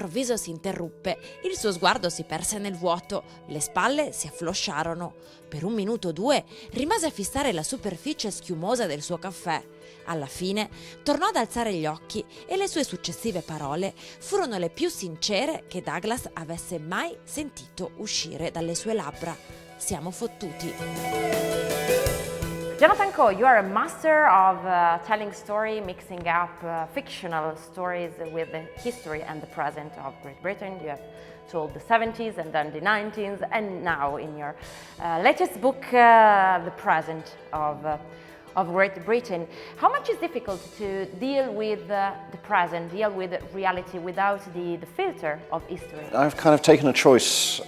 all'improvviso si interruppe, il suo sguardo si perse nel vuoto, le spalle si afflosciarono. Per 1 minuto o 2 rimase a fissare la superficie schiumosa del suo caffè. Alla fine tornò ad alzare gli occhi e le sue successive parole furono le più sincere che Douglas avesse mai sentito uscire dalle sue labbra. Siamo fottuti. Jonathan Coe, you are a master of telling story, mixing up fictional stories with the history and the present of Great Britain. You have told the 70s and then the 90s, and now in your latest book, the present of Great Britain. How much is difficult to deal with the present, deal with reality without the filter of history? I've kind of taken a choice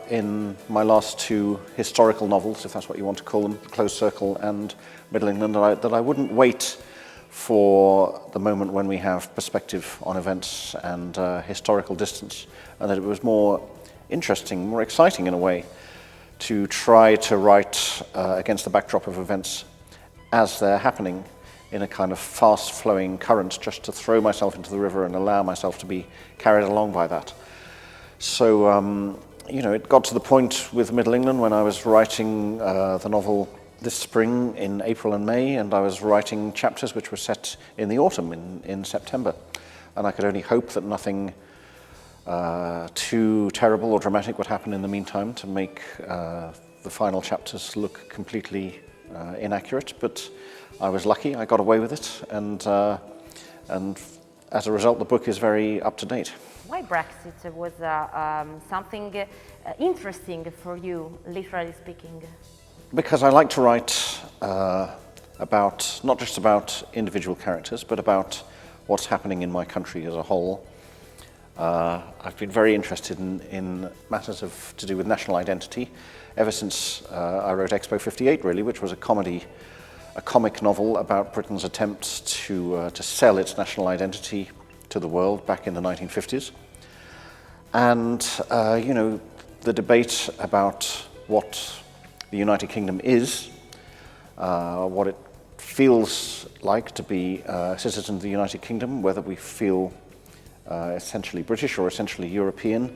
in my last 2 historical novels, if that's what you want to call them, Close Circle and Middle England, that I wouldn't wait for the moment when we have perspective on events and historical distance, and that it was more interesting, more exciting in a way, to try to write against the backdrop of events as they're happening in a kind of fast-flowing current, just to throw myself into the river and allow myself to be carried along by that. So, it got to the point with Middle England when I was writing the novel this spring in April and May, and I was writing chapters which were set in the autumn, in September. And I could only hope that nothing too terrible or dramatic would happen in the meantime to make the final chapters look completely inaccurate, but I was lucky. I got away with it, and as a result, the book is very up to date. Why Brexit was something interesting for you, literally speaking? Because I like to write about not just about individual characters, but about what's happening in my country as a whole. I've been very interested in matters to do with national identity ever since I wrote Expo 58, really, which was a comic novel about Britain's attempts to sell its national identity to the world back in the 1950s. And, the debate about what the United Kingdom is, what it feels like to be a citizen of the United Kingdom, whether we feel essentially British or essentially European.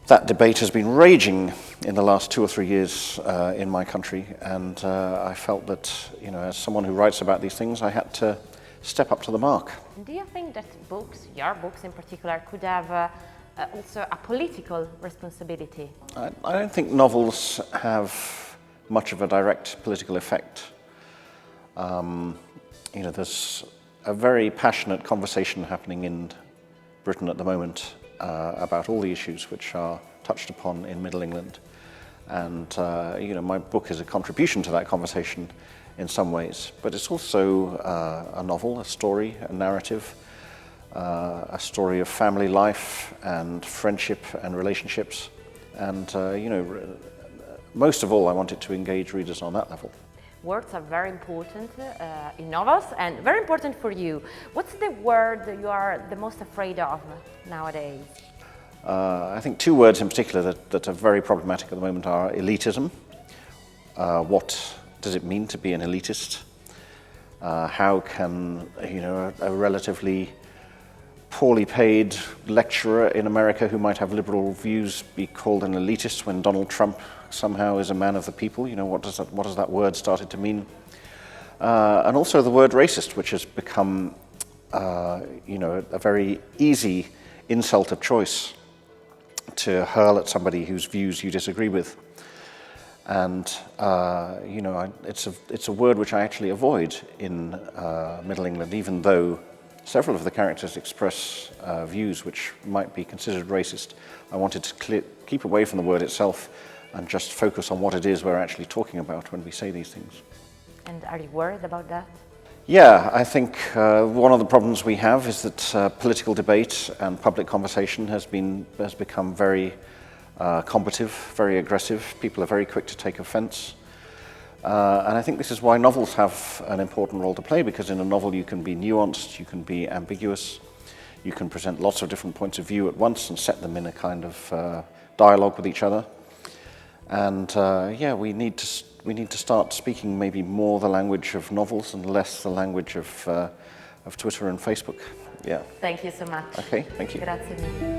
That debate has been raging in the last 2 or 3 years in my country, and I felt that, as someone who writes about these things, I had to step up to the mark. Do you think that books, your books in particular, could have also a political responsibility? I don't think novels have much of a direct political effect. There's a very passionate conversation happening in Britain at the moment about all the issues which are touched upon in Middle England. And, my book is a contribution to that conversation in some ways, but it's also a novel, a story, a narrative, a story of family life and friendship and relationships. And, most of all, I wanted to engage readers on that level. Words are very important in novels and very important for you. What's the word that you are the most afraid of nowadays? I think 2 words in particular that are very problematic at the moment are elitism. What does it mean to be an elitist? How can a relatively poorly paid lecturer in America who might have liberal views be called an elitist when Donald Trump somehow is a man of the people? What does that word started to mean? And also the word racist, which has become a very easy insult of choice to hurl at somebody whose views you disagree with. And it's a word which I actually avoid in Middle England, even though several of the characters express views which might be considered racist. I wanted to keep away from the word itself and just focus on what it is we're actually talking about when we say these things. And are you worried about that? Yeah, I think one of the problems we have is that political debate and public conversation has become very combative, very aggressive. People are very quick to take offense. And I think this is why novels have an important role to play, because in a novel you can be nuanced, you can be ambiguous, you can present lots of different points of view at once and set them in a kind of dialogue with each other. And we need to start speaking maybe more the language of novels and less the language of Twitter and Facebook. Yeah. Thank you so much. Okay, thank you. Grazie mille.